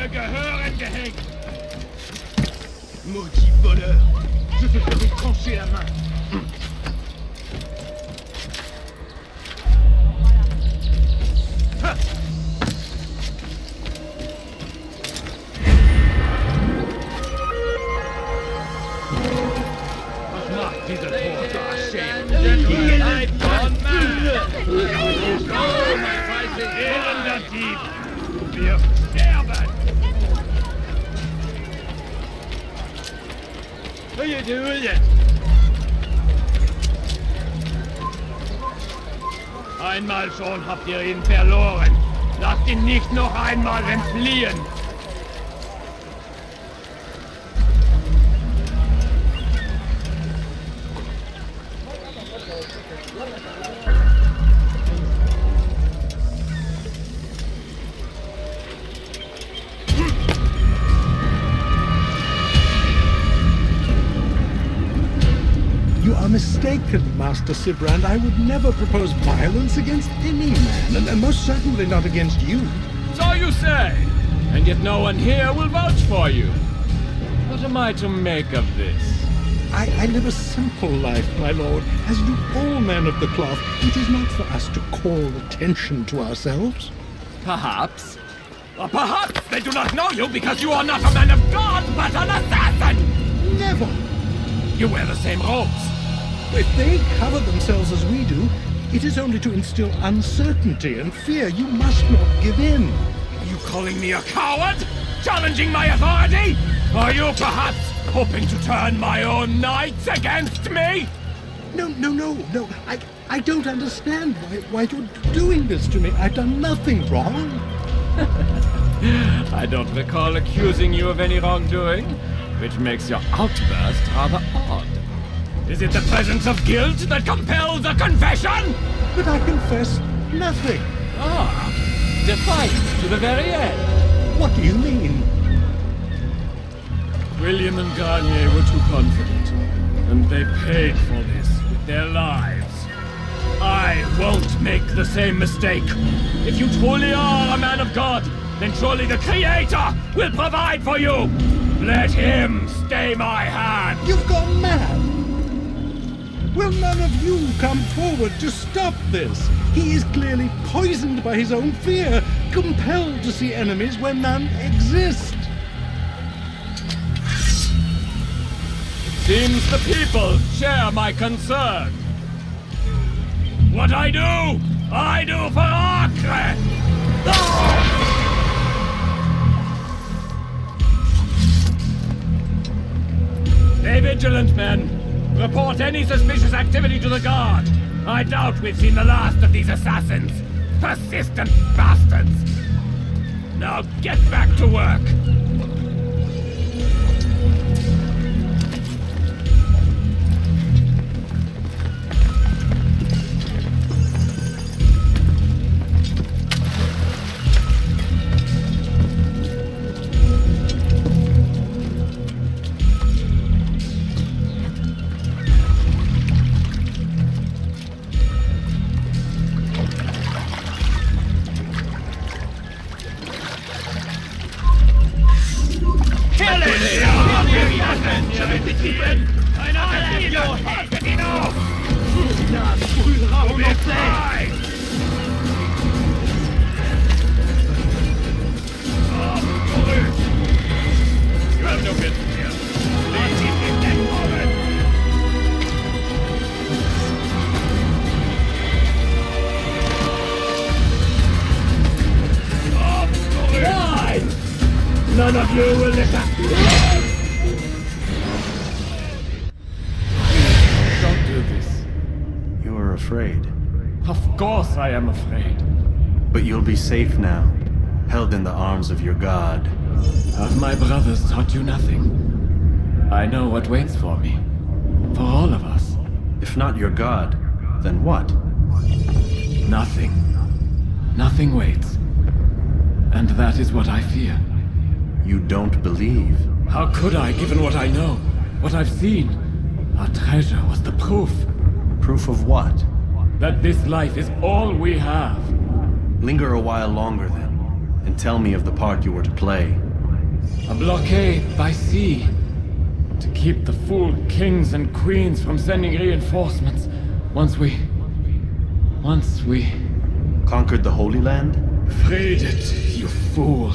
me gehören gehängt! Maudit voleur! Je te ferai trancher la main! Was macht dieser Tor schämen? Gentlemen, one man! Oh, mein Feindling, elender Dieb! Du wirst sterben! What are you doing? Einmal schon habt ihr ihn verloren. Lasst ihn nicht noch einmal entfliehen. You are mistaken, Master Sibrand. I would never propose violence against any man, and most certainly not against you. So you say, and yet no one here will vouch for you. What am I to make of this? I live a simple life, my lord, as do all men of the cloth. It is not for us to call attention to ourselves. Perhaps. Or perhaps they do not know you because you are not a man of God, but an assassin! Never! You wear the same robes. If they cover themselves as we do, it is only to instill uncertainty and fear. You must not give in. Are you calling me a coward? Challenging my authority? Are you perhaps hoping to turn my own knights against me? No. I don't understand why you're doing this to me. I've done nothing wrong. I don't recall accusing you of any wrongdoing, which makes your outburst rather odd. Is it the presence of guilt that compels a confession? But I confess nothing. Ah, defiant to the very end. What do you mean? William and Garnier were too confident, and they paid for this with their lives. I won't make the same mistake. If you truly are a man of God, then surely the Creator will provide for you. Let him stay my hand. You've gone mad. Will none of you come forward to stop this? He is clearly poisoned by his own fear, compelled to see enemies where none exist. Seems the people share my concern. What I do for Acre! Stay vigilant, men. Report any suspicious activity to the guard. I doubt we've seen the last of these assassins. Persistent bastards. Now get back to work. None of you will listen. Don't do this. You are afraid. Of course I am afraid. But you'll be safe now, held in the arms of your god. Have my brothers taught you nothing? I know what waits for me. For all of us. If not your god, then what? Nothing. Nothing waits. And that is what I fear. You don't believe. How could I, given what I know? What I've seen? Our treasure was the proof. Proof of what? That this life is all we have. Linger a while longer then, and tell me of the part you were to play. A blockade by sea. To keep the fool kings and queens from sending reinforcements. Once we... Conquered the Holy Land? freed it, you fool.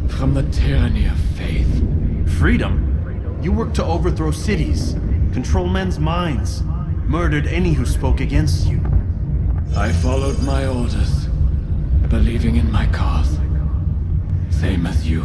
From the tyranny of faith. Freedom? You worked to overthrow cities, control men's minds, murdered any who spoke against you. I followed my orders, believing in my cause. Same as you.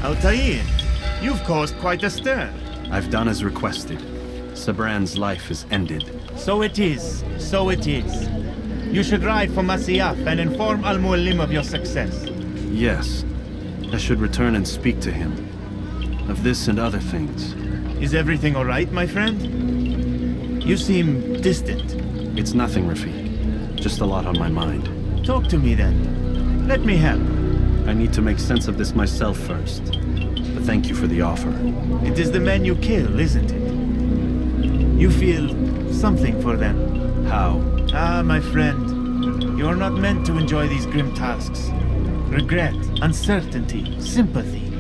Altair, you've caused quite a stir. I've done as requested. Sabran's life is ended. So it is. So it is. You should ride for Masyaf and inform Al-Mualim of your success. Yes. I should return and speak to him. Of this and other things. Is everything all right, my friend? You seem distant. It's nothing, Rafiq. Just a lot on my mind. Talk to me then. Let me help. I need to make sense of this myself first. But thank you for the offer. It is the men you kill, isn't it? You feel something for them. How? Ah, my friend. You are not meant to enjoy these grim tasks. Regret, uncertainty, sympathy.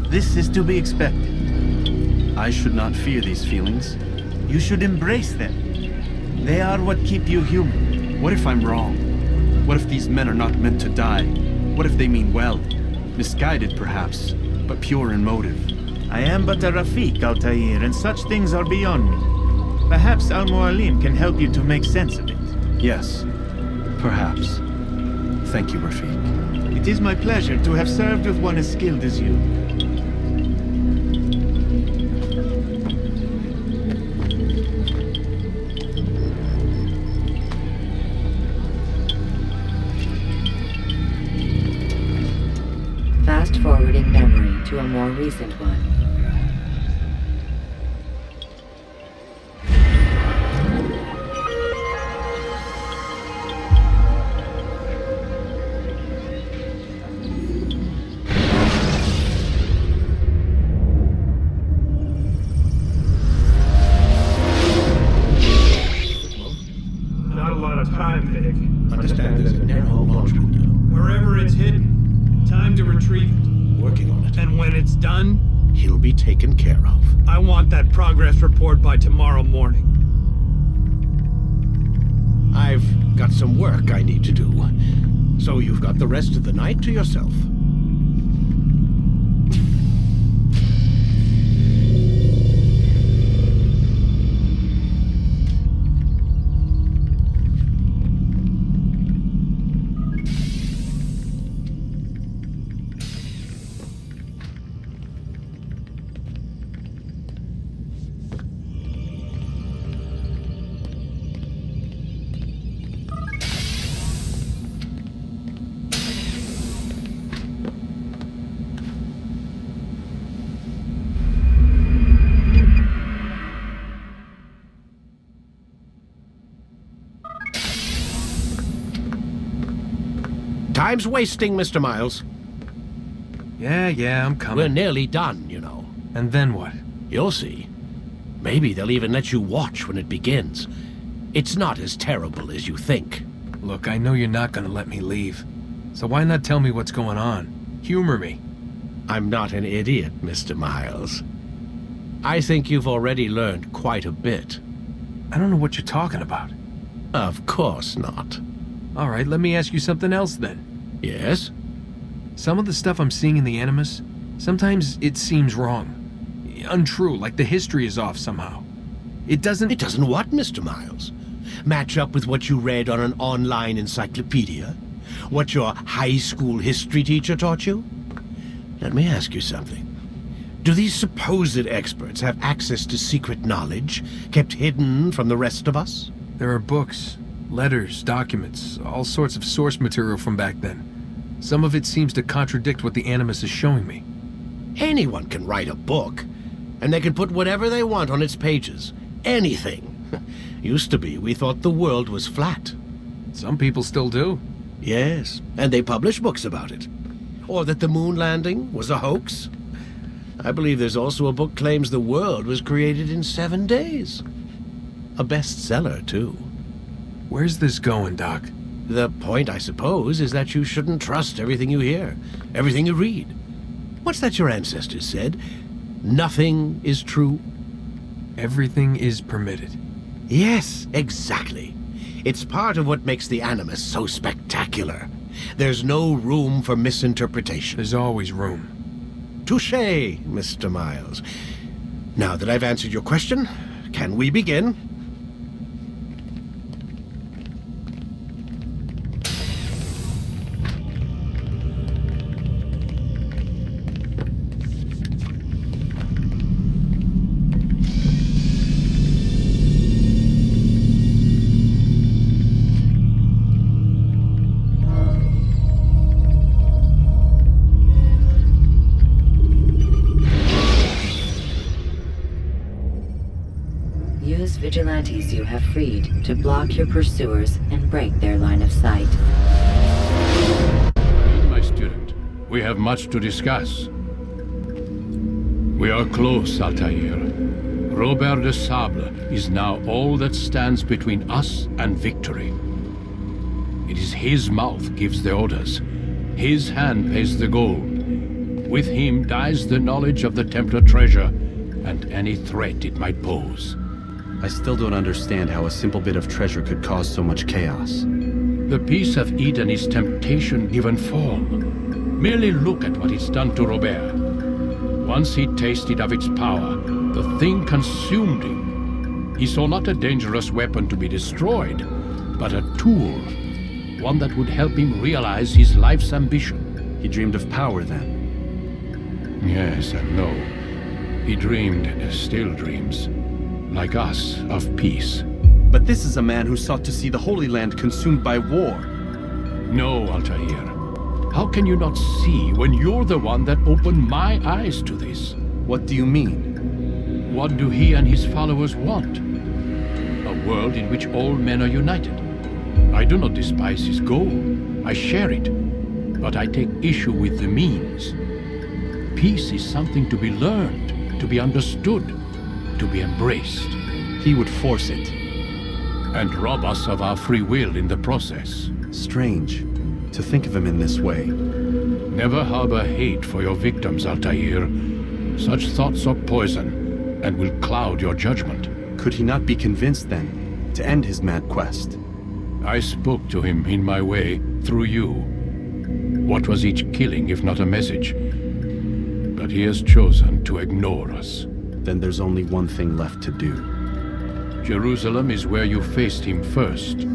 This is to be expected. I should not fear these feelings. You should embrace them. They are what keep you human. What if I'm wrong? What if these men are not meant to die? What if they mean well? Misguided, perhaps, but pure in motive. I am but a Rafiq, Altair, and such things are beyond me. Perhaps Al-Mualim can help you to make sense of it. Yes, perhaps. Thank you, Rafiq. It is my pleasure to have served with one as skilled as you. Fast-forwarding memory to a more recent one. Not a lot of time, Vic. Understand there's a narrow launch window. Wherever it's hidden, time to retrieve it. Working on it. And when it's done, He'll be taken care of. I want that progress report by tomorrow morning. I've got some work I need to do. So you've got the rest of the night to yourself. Time's wasting, Mr. Miles. Yeah, I'm coming. We're nearly done, you know. And then what? You'll see. Maybe they'll even let you watch when it begins. It's not as terrible as you think. Look, I know you're not gonna let me leave. So why not tell me what's going on? Humor me. I'm not an idiot, Mr. Miles. I think you've already learned quite a bit. I don't know what you're talking about. Of course not. All right, let me ask you something else then. Yes? Some of the stuff I'm seeing in the Animus, sometimes it seems wrong. Untrue, like the history is off somehow. It doesn't... It doesn't what, Mr. Miles? Match up with what you read on an online encyclopedia? What your high school history teacher taught you? Let me ask you something. Do these supposed experts have access to secret knowledge kept hidden from the rest of us? There are books, letters, documents, all sorts of source material from back then. Some of it seems to contradict what the Animus is showing me. Anyone can write a book, and they can put whatever they want on its pages. Anything. Used to be, we thought the world was flat. Some people still do. Yes, and they publish books about it. Or that the moon landing was a hoax. I believe there's also a book claims the world was created in 7 days. A bestseller, too. Where's this going, Doc? The point, I suppose, is that you shouldn't trust everything you hear, everything you read. What's that your ancestors said? Nothing is true? Everything is permitted. Yes, exactly. It's part of what makes the Animus so spectacular. There's no room for misinterpretation. There's always room. Touché, Mr. Miles. Now that I've answered your question, can we begin? Use vigilantes you have freed to block your pursuers and break their line of sight. My student, we have much to discuss. We are close, Altair. Robert de Sable is now all that stands between us and victory. It is his mouth gives the orders. His hand pays the gold. With him dies the knowledge of the Templar treasure and any threat it might pose. I still don't understand how a simple bit of treasure could cause so much chaos. The peace of Eden is temptation given form. Merely look at what it's done to Robert. Once he tasted of its power, the thing consumed him. He saw not a dangerous weapon to be destroyed, but a tool. One that would help him realize his life's ambition. He dreamed of power then. Yes and no. He dreamed, still dreams. Like us, of peace. But this is a man who sought to see the Holy Land consumed by war. No, Altair. How can you not see when you're the one that opened my eyes to this? What do you mean? What do he and his followers want? A world in which all men are united. I do not despise his goal. I share it. But I take issue with the means. Peace is something to be learned, to be understood, to be embraced. He would force it. And rob us of our free will in the process. Strange to think of him in this way. Never harbor hate for your victims, Altair. Such thoughts are poison and will cloud your judgment. Could he not be convinced then to end his mad quest? I spoke to him in my way, through you. What was each killing if not a message? But he has chosen to ignore us. Then there's only one thing left to do. Jerusalem is where you faced him first.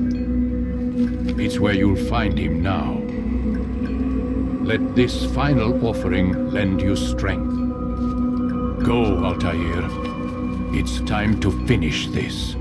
It's where you'll find him now. Let this final offering lend you strength. Go, Altair. It's time to finish this.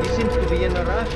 He seems to be in a rush.